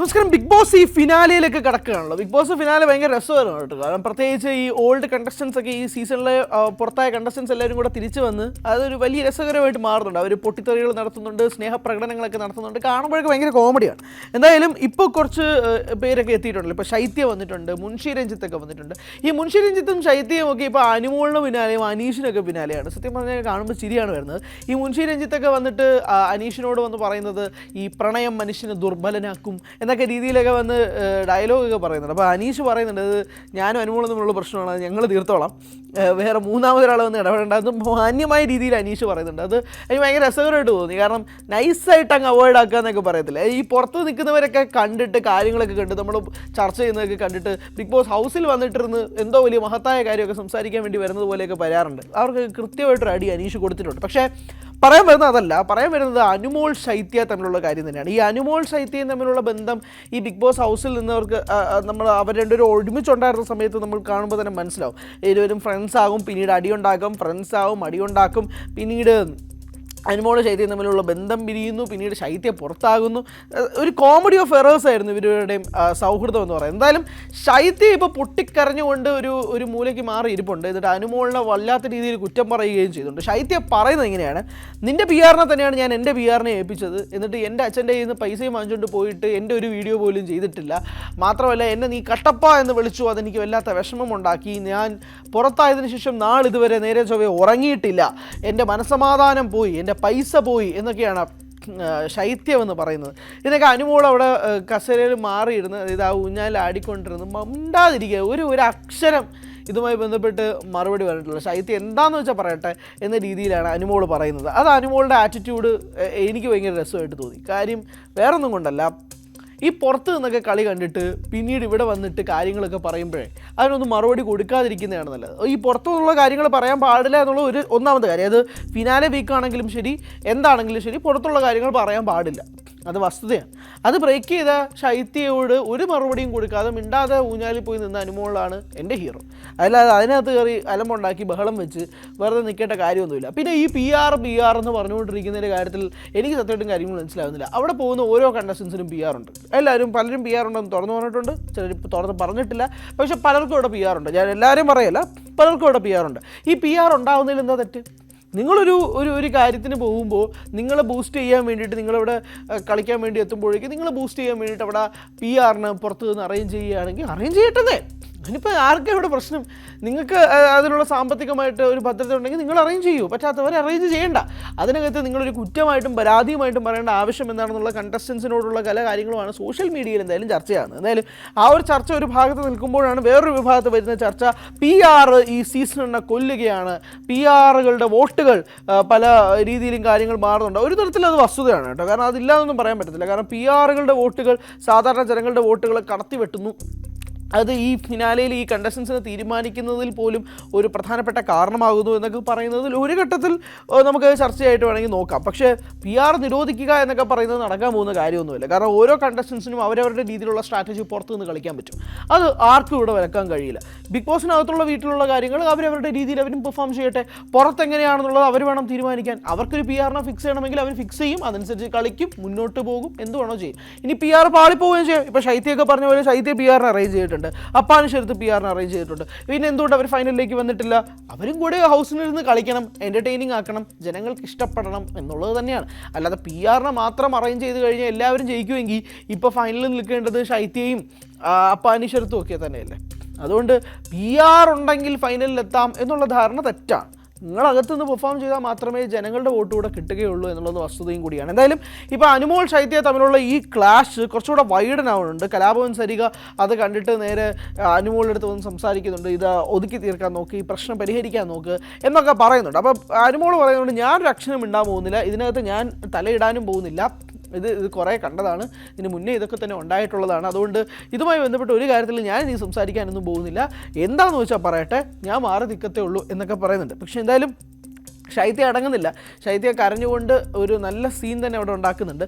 നമസ്കാരം. Big boss ഈ ഫിനാലയിലേക്ക് കടക്കുകയാണല്ലോ. Big boss finale ഭയങ്കര രസകരമാണ് കേട്ടോ. കാരണം പ്രത്യേകിച്ച് ഈ ഓൾഡ് കണ്ടസ്റ്റൻസ് ഒക്കെ ഈ സീസണിലെ പുറത്തായ കണ്ടസ്റ്റൻസ് എല്ലാവരും കൂടെ തിരിച്ചു വന്ന് അതൊരു വലിയ രസകരമായിട്ട് മാറുന്നുണ്ട്. അവർ പൊട്ടിത്തെറികൾ നടത്തുന്നുണ്ട്, സ്നേഹപ്രകടനങ്ങളൊക്കെ നടത്തുന്നുണ്ട്. കാണുമ്പോഴൊക്കെ ഭയങ്കര കോമഡിയാണ്. എന്തായാലും ഇപ്പോൾ കുറച്ച് പേരൊക്കെ എത്തിയിട്ടുണ്ടല്ലോ. ഇപ്പോൾ ശൈത്യ വന്നിട്ടുണ്ട്, മുൻഷി രഞ്ജിത്തൊക്കെ വന്നിട്ടുണ്ട്. ഈ മുൻഷി രഞ്ജിത്തും ശൈത്യയും ഒക്കെ ഇപ്പോൾ അനുമോളിന് പിന്നാലെയും അനീഷിനൊക്കെ പിന്നാലെയാണ്. സത്യം പറഞ്ഞാൽ കാണുമ്പോൾ ചിരിയാണ് വരുന്നത്. ഈ മുൻഷി രഞ്ജിത്തൊക്കെ വന്നിട്ട് അനീഷിനോട് വന്ന് പറയുന്നത് ഈ പ്രണയം മനുഷ്യനെ ദുർബലനാക്കും എന്നൊക്കെ രീതിയിലൊക്കെ വന്ന് ഡയലോഗൊക്കെ പറയുന്നുണ്ട്. അപ്പോൾ അനീഷ് പറയുന്നുണ്ട്, അത് ഞാനും അനുമോളും തമ്മിലുള്ള പ്രശ്നമാണ്, ഞങ്ങൾ തീർത്തോളാം, വേറെ മൂന്നാമതൊരാൾ വന്ന് ഇടപെടേണ്ടത് മാന്യമായ രീതിയിൽ അനീഷ് പറയുന്നുണ്ട്. അത് എനിക്ക് ഭയങ്കര രസകരമായിട്ട് തോന്നി. കാരണം നൈസായിട്ട് അങ്ങ് അവോയ്ഡ് ആക്കുക എന്നൊക്കെ പറയത്തില്ല. ഈ പുറത്ത് നിൽക്കുന്നവരൊക്കെ കണ്ടിട്ട് കാര്യങ്ങളൊക്കെ കണ്ട് നമ്മൾ ചർച്ച ചെയ്യുന്നതൊക്കെ കണ്ടിട്ട് ബിഗ് ബോസ് ഹൗസിൽ വന്നിട്ടിരുന്ന് എന്തോ വലിയ മഹത്തായ കാര്യമൊക്കെ സംസാരിക്കാൻ വേണ്ടി വരുന്നത് പോലെയൊക്കെ വരാറുണ്ട്. അവർക്ക് കൃത്യമായിട്ടൊരു അടി അനീഷ് കൊടുത്തിട്ടുണ്ട്. പക്ഷേ പറയാൻ വരുന്നത് അതല്ല, പറയാൻ വരുന്നത് അനുമോൾ ശൈത്യ തമ്മിലുള്ള കാര്യം തന്നെയാണ്. ഈ അനുമോൾ ശൈത്യയും തമ്മിലുള്ള ബന്ധം ഈ ബിഗ് ബോസ് ഹൗസിൽ നിന്നവർക്ക് അവർ രണ്ടുപേരും ഒരുമിച്ചുണ്ടായിരുന്ന സമയത്ത് നമ്മൾ കാണുമ്പോൾ തന്നെ മനസ്സിലാവും. ഇരുവരും ഫ്രണ്ട്സ് ആകും, പിന്നീട് അടിയുണ്ടാക്കും, ഫ്രണ്ട്സ് ആകും, അടിയുണ്ടാക്കും, പിന്നീട് അനുമോൾ ശൈത്യം തമ്മിലുള്ള ബന്ധം പിരിയുന്നു, പിന്നീട് ശൈത്യ പുറത്താകുന്നു. ഒരു കോമഡി ഓഫ് എറേഴ്സ് ആയിരുന്നു ഇവരുടെയും സൗഹൃദം എന്ന് പറയുന്നത്. എന്തായാലും ശൈത്യ ഇപ്പോൾ പൊട്ടിക്കരഞ്ഞുകൊണ്ട് ഒരു മൂലയ്ക്ക് മാറി ഇരിപ്പുണ്ട്. എന്നിട്ട് അനുമോളിനെ വല്ലാത്ത രീതിയിൽ കുറ്റം പറയുകയും ചെയ്തിട്ടുണ്ട്. ശൈത്യ പറയുന്നത് ഇങ്ങനെയാണ്: നിൻ്റെ പി ആറിനെ തന്നെയാണ് ഞാൻ എൻ്റെ പി ആറിനെ ഏൽപ്പിച്ചത്, എന്നിട്ട് എൻ്റെ അച്ഛൻ്റെ കയ്യിൽ നിന്ന് പൈസയും വാങ്ങിച്ചുകൊണ്ട് പോയിട്ട് എൻ്റെ ഒരു വീഡിയോ പോലും ചെയ്തിട്ടില്ല. മാത്രമല്ല എന്നെ നീ കട്ടപ്പ എന്ന് വിളിച്ചു, അതെനിക്ക് വല്ലാത്ത വിഷമമുണ്ടാക്കി. ഞാൻ പുറത്തായതിനു ശേഷം നാളിതുവരെ നേരെ ചൊവ്വേ ഉറങ്ങിയിട്ടില്ല, എൻ്റെ മനസ്സമാധാനം പോയി, എൻ്റെ പൈസ പോയി എന്നൊക്കെയാണ് ശൈത്യമെന്ന് പറയുന്നത്. ഇതിനൊക്കെ അനുമോൾ അവിടെ കസേരയിൽ മാറിയിരുന്ന് ഇത് ആ ഊഞ്ഞാലിൽ ആടിക്കൊണ്ടിരുന്ന് മിണ്ടാതിരിക്കുക, ഒരു അക്ഷരം ഇതുമായി ബന്ധപ്പെട്ട് മറുപടി പറഞ്ഞിട്ടുള്ളത്. ശൈത്യം എന്താണെന്ന് വെച്ചാൽ പറയട്ടെ എന്ന രീതിയിലാണ് അനുമോൾ പറയുന്നത്. അത് അനുമോളുടെ ആറ്റിറ്റ്യൂഡ് എനിക്ക് ഭയങ്കര രസമായിട്ട് തോന്നി. കാര്യം വേറൊന്നും കൊണ്ടല്ല, ഈ പുറത്ത് നിന്നൊക്കെ കളി കണ്ടിട്ട് പിന്നീട് ഇവിടെ വന്നിട്ട് കാര്യങ്ങളൊക്കെ പറയുമ്പോഴേ അതിനൊന്നും മറുപടി കൊടുക്കാതിരിക്കുന്നതാണ് നല്ലത്. ഈ പുറത്തുനിന്നുള്ള കാര്യങ്ങൾ പറയാൻ പാടില്ല എന്നുള്ള ഒന്നാമത്തെ കാര്യം. അത് ഫിനാലെ വീക്കാണെങ്കിലും ശരി, എന്താണെങ്കിലും ശരി, പുറത്തുള്ള കാര്യങ്ങൾ പറയാൻ പാടില്ല, അത് വസ്തുതയാണ്. അത് ബ്രേക്ക് ചെയ്ത ശൈത്യയോട് ഒരു മറുപടിയും കൊടുക്കാതെ മിണ്ടാതെ ഊഞ്ഞാലിൽ പോയി നിന്ന അനുമോളാണ് എൻ്റെ ഹീറോ. അല്ലാതെ അതിനകത്ത് കയറി അലമ്പുണ്ടാക്കി ബഹളം വെച്ച് വെറുതെ നിൽക്കേണ്ട കാര്യമൊന്നുമില്ല. പിന്നെ ഈ പി ആർ എന്ന് പറഞ്ഞുകൊണ്ടിരിക്കുന്നതിൻ്റെ കാര്യത്തിൽ എനിക്ക് സത്യമായിട്ടും കാര്യങ്ങൾ മനസ്സിലാവുന്നില്ല. അവിടെ പോകുന്ന ഓരോ കണ്ടസ്റ്റൻസിനും പി ആർ ഉണ്ട്. പലരും പി ആർ ഉണ്ടെന്ന് തുറന്നു പറഞ്ഞിട്ടുണ്ട്, ചിലർ തുറന്ന് പറഞ്ഞിട്ടില്ല. പക്ഷേ പലർക്കും ഇവിടെ പി ആർ ഉണ്ട്. ഞാൻ എല്ലാവരും പറയല്ല, പലർക്കും ഇവിടെ പി ആർ ഉണ്ട്. ഈ പി ആർ ഉണ്ടാവുന്നതിൽ എന്താ തെറ്റ്? നിങ്ങളൊരു കാര്യത്തിന് പോകുമ്പോൾ നിങ്ങളെ ബൂസ്റ്റ് ചെയ്യാൻ വേണ്ടിയിട്ട്, നിങ്ങളിവിടെ കളിക്കാൻ വേണ്ടി എത്തുമ്പോഴേക്കും നിങ്ങളെ ബൂസ്റ്റ് ചെയ്യാൻ വേണ്ടിയിട്ട് അവിടെ പി ആറിന് പുറത്ത് നിന്ന് അറേഞ്ച് ചെയ്യുകയാണെങ്കിൽ അറേഞ്ച് ചെയ്യട്ടെ. അതിനിപ്പോൾ ആർക്കും ഇവിടെ പ്രശ്നം? നിങ്ങൾക്ക് അതിനുള്ള സാമ്പത്തികമായിട്ട് ഒരു ഭദ്രത ഉണ്ടെങ്കിൽ നിങ്ങൾ അറേഞ്ച് ചെയ്യൂ, പറ്റാത്തവരെ അറേഞ്ച് ചെയ്യേണ്ട. അതിനകത്ത് നിങ്ങളൊരു കുറ്റമായിട്ടും പരാതിയുമായിട്ടും പറയേണ്ട ആവശ്യം എന്താണെന്നുള്ള കണ്ടസ്റ്റൻസിനോടുള്ള പല കാര്യങ്ങളുമാണ് സോഷ്യൽ മീഡിയയിൽ എന്തായാലും ചർച്ചയാണ്. എന്തായാലും ആ ഒരു ചർച്ച ഒരു ഭാഗത്ത് നിൽക്കുമ്പോഴാണ് വേറൊരു വിഭാഗത്ത് വരുന്ന ചർച്ച പി ആർ ഈ സീസണിനെ കൊല്ലുകയാണ്, പി ആറുകളുടെ വോട്ടുകൾ പല രീതിയിലും കാര്യങ്ങൾ മാറുന്നുണ്ട്. ഒരു തരത്തിൽ അത് വസ്തുതയാണ് കേട്ടോ. കാരണം അതില്ലാതൊന്നും പറയാൻ പറ്റത്തില്ല. കാരണം പി ആറുകളുടെ വോട്ടുകൾ സാധാരണ ജനങ്ങളുടെ വോട്ടുകൾ കടത്തിവെട്ടുന്നു. അത് ഈ ഫിനാലയിൽ ഈ കണ്ടസ്റ്റൻസിനെ തീരുമാനിക്കുന്നതിൽ പോലും ഒരു പ്രധാനപ്പെട്ട കാരണമാകുന്നു എന്നൊക്കെ പറയുന്നതിൽ ഒരു ഘട്ടത്തിൽ നമുക്ക് ചർച്ചയായിട്ട് വേണമെങ്കിൽ നോക്കാം. പക്ഷേ പി ആർ നിരോധിക്കുക എന്നൊക്കെ പറയുന്നത് നടക്കാൻ പോകുന്ന കാര്യമൊന്നുമില്ല. കാരണം ഓരോ കണ്ടസ്റ്റൻസിനും അവരവരുടെ രീതിയിലുള്ള സ്ട്രാറ്റജി പുറത്തു നിന്ന് കളിക്കാൻ പറ്റും. അത് ആർക്കും ഇവിടെ വിലക്കാൻ കഴിയില്ല. ബിഗ് ബോസിനകത്തുള്ള വീട്ടിലുള്ള കാര്യങ്ങൾ അവരവരുടെ രീതിയിൽ അവരും പെർഫോം ചെയ്യട്ടെ. പുറത്തെങ്ങനെയാണെന്നുള്ളത് അവർ വേണം തീരുമാനിക്കാൻ. അവർക്കൊരു പി ആറിനെ ഫിക്സ് ചെയ്യണമെങ്കിൽ അവർ ഫിക്സ് ചെയ്യും, അതനുസരിച്ച് കളിക്കും, മുന്നോട്ട് പോകും, എന്ത് വേണോ ചെയ്യും. ഇനി പി ആർ പാളിപ്പോവുകയും ചെയ്യും. ഇപ്പോൾ ശൈത്യമൊക്കെ പറഞ്ഞ പോലെ ശൈത്യ പി ആറിന് അറേഞ്ച് ചെയ്തിട്ടുണ്ട്, അപ്പാനുശരത്ത് പി ആറിന് അറേഞ്ച് ചെയ്തിട്ടുണ്ട്. പിന്നെ എന്തുകൊണ്ട് അവർ ഫൈനലിലേക്ക് വന്നിട്ടില്ല? അവരും കൂടെ ഹൗസിലിരുന്ന് കളിക്കണം, എൻ്റർടൈനിങ് ആക്കണം, ജനങ്ങൾക്ക് ഇഷ്ടപ്പെടണം എന്നുള്ളത് തന്നെയാണ്. അല്ലാതെ പി ആറിനെ മാത്രം അറേഞ്ച് ചെയ്ത് കഴിഞ്ഞാൽ എല്ലാവരും ജയിക്കുമെങ്കിൽ ഇപ്പോൾ ഫൈനലിൽ നിൽക്കേണ്ടത് ശൈത്യയും അപ്പാനുശരത്തും ഒക്കെ തന്നെയല്ലേ. അതുകൊണ്ട് പി ആർ ഉണ്ടെങ്കിൽ ഫൈനലിലെത്താം എന്നുള്ള ധാരണ തെറ്റാണ്. നിങ്ങളകത്തുനിന്ന് പെർഫോം ചെയ്താൽ മാത്രമേ ജനങ്ങളുടെ വോട്ട് കൂടെ കിട്ടുകയുള്ളൂ എന്നുള്ളത് വസ്തുതയും കൂടിയാണ്. എന്തായാലും ഇപ്പോൾ അനുമോൾ ശൈത്യ തമ്മിലുള്ള ഈ ക്ലാഷ് കുറച്ചുകൂടെ വൈഡനാവുന്നുണ്ട്. കലാഭവൻ സരിക അത് കണ്ടിട്ട് നേരെ അനുമോളുടെ അടുത്ത് വന്ന് സംസാരിക്കുന്നുണ്ട്, ഇത് ഒതുക്കി തീർക്കാൻ നോക്ക്, ഈ പ്രശ്നം പരിഹരിക്കാൻ നോക്ക് എന്നൊക്കെ പറയുന്നുണ്ട്. അപ്പോൾ അനുമോൾ പറയുന്നുണ്ട്, ഞാനൊരു അക്ഷരം ഇണ്ടാൻ പോകുന്നില്ല, ഇതിനകത്ത് ഞാൻ തലയിടാനും പോകുന്നില്ല, ഇത് കുറേ കണ്ടതാണ്, ഇതിന് മുന്നേ ഇതൊക്കെ തന്നെ ഉണ്ടായിട്ടുള്ളതാണ്, അതുകൊണ്ട് ഇതുമായി ബന്ധപ്പെട്ട് ഒരു കാര്യത്തിൽ ഞാൻ ഇനി സംസാരിക്കാനൊന്നും പോകുന്നില്ല, എന്താണെന്ന് വെച്ചാൽ പറയട്ടെ, ഞാൻ മാറി നിൽക്കത്തേ ഉള്ളൂ എന്നൊക്കെ പറയുന്നുണ്ട്. പക്ഷേ എന്തായാലും ശൈത്യ അടങ്ങുന്നില്ല. ശൈത്യ കരഞ്ഞുകൊണ്ട് ഒരു നല്ല സീൻ തന്നെ അവിടെ ഉണ്ടാക്കുന്നുണ്ട്.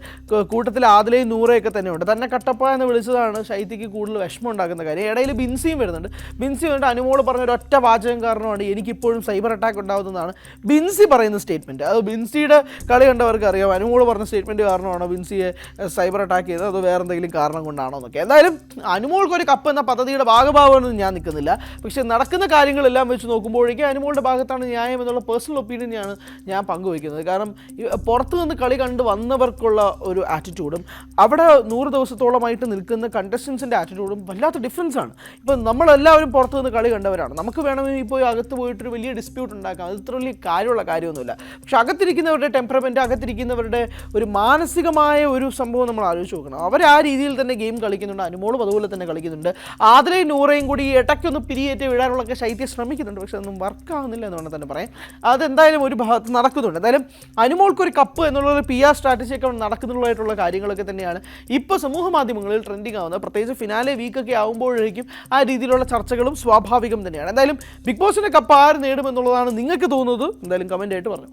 കൂട്ടത്തിൽ ആദിലയും നൂറയൊക്കെ തന്നെയുണ്ട്. തന്നെ കട്ടപ്പ എന്ന് വിളിച്ചതാണ് ശൈത്യക്ക് കൂടുതൽ വിഷമം ഉണ്ടാക്കുന്ന കാര്യം. ഇടയിൽ ബിൻസിയും വരുന്നുണ്ട്. ബിൻസി വന്നിട്ട് അനുമോള് പറഞ്ഞ ഒരൊറ്റ വാചകം കാരണമാണ് എനിക്കിപ്പോഴും സൈബർ അറ്റാക്ക് ഉണ്ടാകുന്നതാണ് ബിൻസി പറയുന്ന സ്റ്റേറ്റ്മെൻറ്റ്. അത് ബിൻസിയുടെ കളി കണ്ടവർക്ക് അറിയാം. അനുമോള് പറഞ്ഞ സ്റ്റേറ്റ്മെൻറ്റ് കാരണമാണോ ബിൻസിയെ സൈബർ അറ്റാക്ക് ചെയ്തത്, അതോ വേറെ എന്തെങ്കിലും കാരണം കൊണ്ടാണോ എന്നൊക്കെ. എന്തായാലും അനുമോൾക്കൊരു കപ്പ് എന്ന പദ്ധതിയുടെ ഭാഗമാവുമെന്ന് ഞാൻ നിൽക്കുന്നില്ല. പക്ഷേ നടക്കുന്ന കാര്യങ്ങളെല്ലാം വെച്ച് നോക്കുമ്പോഴേക്കും അനുമോളുടെ ഭാഗത്താണ് ന്യായം എന്നുള്ള പേഴ്സണൽ ഒപ്പീനിയൻ ഞാൻ പങ്കുവയ്ക്കുന്നത്. കാരണം പുറത്തു നിന്ന് കളി കണ്ട് വന്നവർക്കുള്ള ഒരു ആറ്റിറ്റ്യൂഡും അവിടെ 100 ദിവസത്തോളമായിട്ട് നിൽക്കുന്ന കണ്ടസ്റ്റൻസിൻ്റെ ആറ്റിറ്റ്യൂഡും വല്ലാത്ത ഡിഫറൻസ് ആണ്. ഇപ്പം നമ്മളെല്ലാവരും പുറത്തു നിന്ന് കളി കണ്ടവരാണ്. നമുക്ക് വേണമെങ്കിൽ ഇപ്പോൾ അകത്ത് പോയിട്ടൊരു വലിയ ഡിസ്പ്യൂട്ട് ഉണ്ടാക്കാം. അത് ഇത്ര വലിയ കാര്യമുള്ള കാര്യമൊന്നുമില്ല. പക്ഷെ അകത്തിരിക്കുന്നവരുടെ ടെമ്പറമെൻറ്റ്, അകത്തിരിക്കുന്നവരുടെ ഒരു മാനസികമായ ഒരു സംഭവം നമ്മൾ ആലോചിച്ച് നോക്കണം. അവർ ആ രീതിയിൽ തന്നെ ഗെയിം കളിക്കുന്നുണ്ട്. അനുമോളും അതുപോലെ തന്നെ കളിക്കുന്നുണ്ട്. ആദിലയും നൂറയും കൂടി ഇടയ്ക്കൊന്ന് പിരിയേറ്റ് വിടാനുള്ളൊക്കെ ശൈത്യം ശ്രമിക്കുന്നുണ്ട്. പക്ഷെ അതൊന്നും വർക്കാവുന്നില്ല എന്ന് വേണം തന്നെ പറയാം. അതെന്തായാലും ഒരു ഭാഗത്ത് നടക്കുന്നുണ്ട്. എന്തായാലും അനുമോൾക്കൊരു കപ്പ് എന്നുള്ളൊരു PR സ്ട്രാറ്റജിയൊക്കെ നടക്കുന്നുള്ളതായിട്ടുള്ള കാര്യങ്ങളൊക്കെ തന്നെയാണ് ഇപ്പോൾ സമൂഹ മാധ്യമങ്ങളിൽ ട്രെൻഡിങ് ആവുന്നത്. പ്രത്യേകിച്ച് ഫിനാലെ വീക്കൊക്കെ ആകുമ്പോഴേക്കും ആ രീതിയിലുള്ള ചർച്ചകളും സ്വാഭാവികം തന്നെയാണ്. എന്തായാലും ബിഗ് ബോസിൻ്റെ കപ്പ് ആര് നേടുമെന്നുള്ളതാണ് നിങ്ങൾക്ക് തോന്നുന്നത്? എന്തായാലും കമൻ്റ് ആയിട്ട് പറഞ്ഞു.